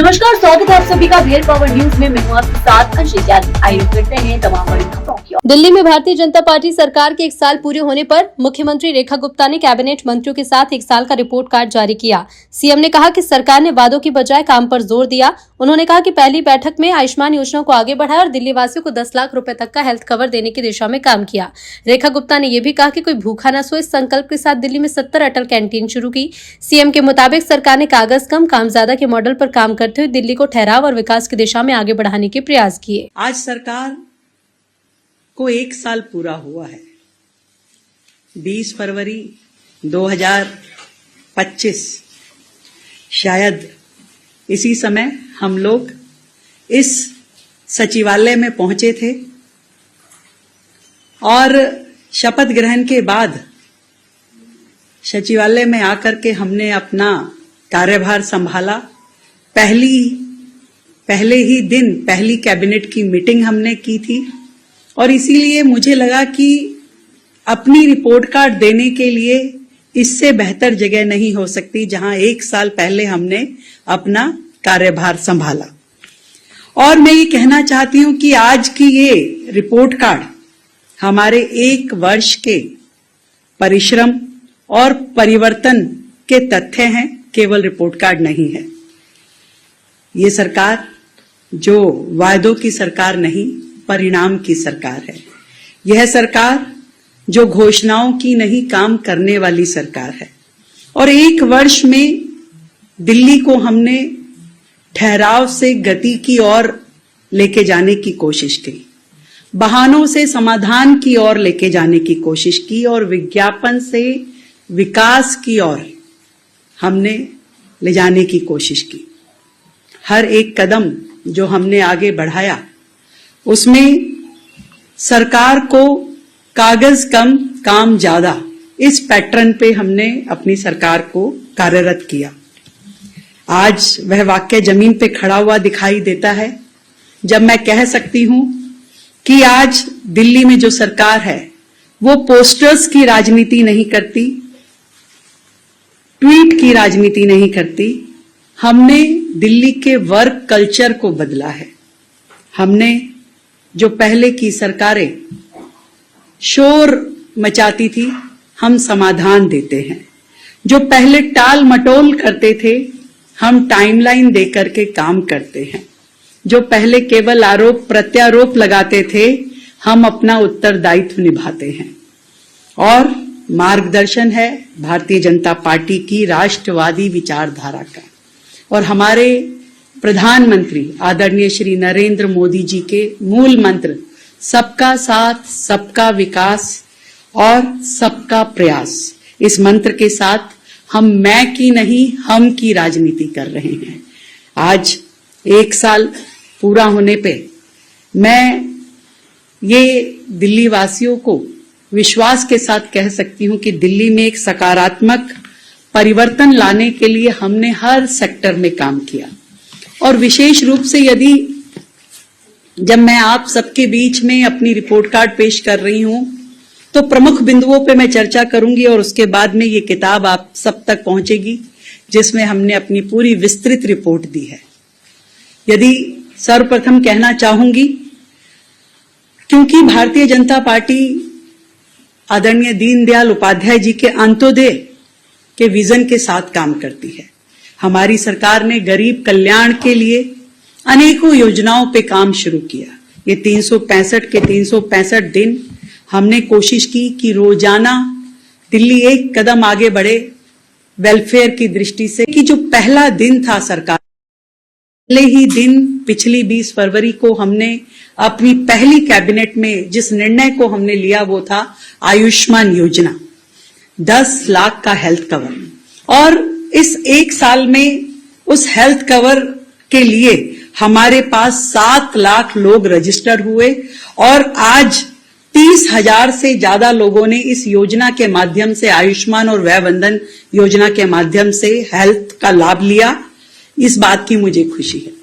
नमस्कार, स्वागत है आप सभी का रियल पावर न्यूज में। मैं हूं आपके साथ अंशित यादव। आइए देखते हैं तमाम बड़ी खबरों की। दिल्ली में भारतीय जनता पार्टी सरकार के 1 साल पूरे होने पर मुख्यमंत्री रेखा गुप्ता ने कैबिनेट मंत्रियों के साथ 1 साल का रिपोर्ट कार्ड जारी किया। सीएम ने कहा कि सरकार ने वादों की बजाय काम पर जोर दिया। उन्होंने कहा कि पहली बैठक में आयुष्मान योजना को आगे बढ़ाया और दिल्ली वासियों को 10 लाख रुपए तक का हेल्थ कवर देने की दिशा में काम किया। रेखा गुप्ता ने यह भी कहा कि कोई भूखा न सोए, इस संकल्प के साथ दिल्ली में 70 अटल कैंटीन शुरू की। सीएम के मुताबिक सरकार ने कागज कम काम ज्यादा के मॉडल पर काम करते हुए दिल्ली को ठहराव और विकास की दिशा में आगे बढ़ाने के प्रयास किए। आज सरकार को 1 साल पूरा हुआ है। 20 फरवरी 2025 शायद इसी समय हम लोग इस सचिवालय में पहुंचे थे और शपथ ग्रहण के बाद सचिवालय में आकर के हमने अपना कार्यभार संभाला। पहले ही दिन पहली कैबिनेट की मीटिंग हमने की थी और इसीलिए मुझे लगा कि अपनी रिपोर्ट कार्ड देने के लिए इससे बेहतर जगह नहीं हो सकती जहां 1 साल पहले हमने अपना कार्यभार संभाला। और मैं ये कहना चाहती हूं कि आज की ये रिपोर्ट कार्ड हमारे 1 वर्ष के परिश्रम और परिवर्तन के तथ्य हैं, केवल रिपोर्ट कार्ड नहीं है। ये सरकार जो वायदों की सरकार नहीं, परिणाम की सरकार है। यह सरकार जो घोषणाओं की नहीं, काम करने वाली सरकार है। और 1 वर्ष में दिल्ली को हमने ठहराव से गति की ओर लेके जाने की कोशिश की, बहानों से समाधान की ओर लेके जाने की कोशिश की और विज्ञापन से विकास की ओर हमने ले जाने की कोशिश की। हर एक कदम जो हमने आगे बढ़ाया उसमें सरकार को कागज कम काम ज्यादा, इस पैटर्न पे हमने अपनी सरकार को कार्यरत किया। आज वह वाक्य जमीन पे खड़ा हुआ दिखाई देता है जब मैं कह सकती हूं कि आज दिल्ली में जो सरकार है वो पोस्टर्स की राजनीति नहीं करती, ट्वीट की राजनीति नहीं करती। हमने दिल्ली के वर्क कल्चर को बदला है। हमने जो पहले की सरकारें शोर मचाती थी, हम समाधान देते हैं। जो पहले टाल मटोल करते थे, हम टाइमलाइन देकर के काम करते हैं। जो पहले केवल आरोप प्रत्यारोप लगाते थे, हम अपना उत्तरदायित्व निभाते हैं। और मार्गदर्शन है भारतीय जनता पार्टी की राष्ट्रवादी विचारधारा का और हमारे प्रधानमंत्री आदरणीय श्री नरेंद्र मोदी जी के मूल मंत्र सबका साथ, सबका विकास और सबका प्रयास। इस मंत्र के साथ हम मैं की नहीं, हम की राजनीति कर रहे हैं। आज 1 साल पूरा होने पे मैं ये दिल्ली वासियों को विश्वास के साथ कह सकती हूं कि दिल्ली में एक सकारात्मक परिवर्तन लाने के लिए हमने हर सेक्टर में काम किया। और विशेष रूप से यदि जब मैं आप सबके बीच में अपनी रिपोर्ट कार्ड पेश कर रही हूं तो प्रमुख बिंदुओं पे मैं चर्चा करूंगी और उसके बाद में ये किताब आप सब तक पहुंचेगी जिसमें हमने अपनी पूरी विस्तृत रिपोर्ट दी है। यदि सर्वप्रथम कहना चाहूंगी, क्योंकि भारतीय जनता पार्टी आदरणीय दीनदयाल उपाध्याय जी के अंत्योदय के विजन के साथ काम करती है। हमारी सरकार ने गरीब कल्याण के लिए अनेकों योजनाओं पे काम शुरू किया। ये 365 के 365 दिन हमने कोशिश की कि रोजाना दिल्ली एक कदम आगे बढ़े वेलफेयर की दृष्टि से। कि जो पहला दिन था सरकार, पहले ही दिन पिछली 20 फरवरी को हमने अपनी पहली कैबिनेट में जिस निर्णय को हमने लिया वो था आयुष्मान योजना, 10 लाख का हेल्थ कवर। और इस 1 साल में उस हेल्थ कवर के लिए हमारे पास 7 लाख लोग रजिस्टर हुए और आज 30,000 से ज्यादा लोगों ने इस योजना के माध्यम से, आयुष्मान और वय वंदन योजना के माध्यम से हेल्थ का लाभ लिया। इस बात की मुझे खुशी है।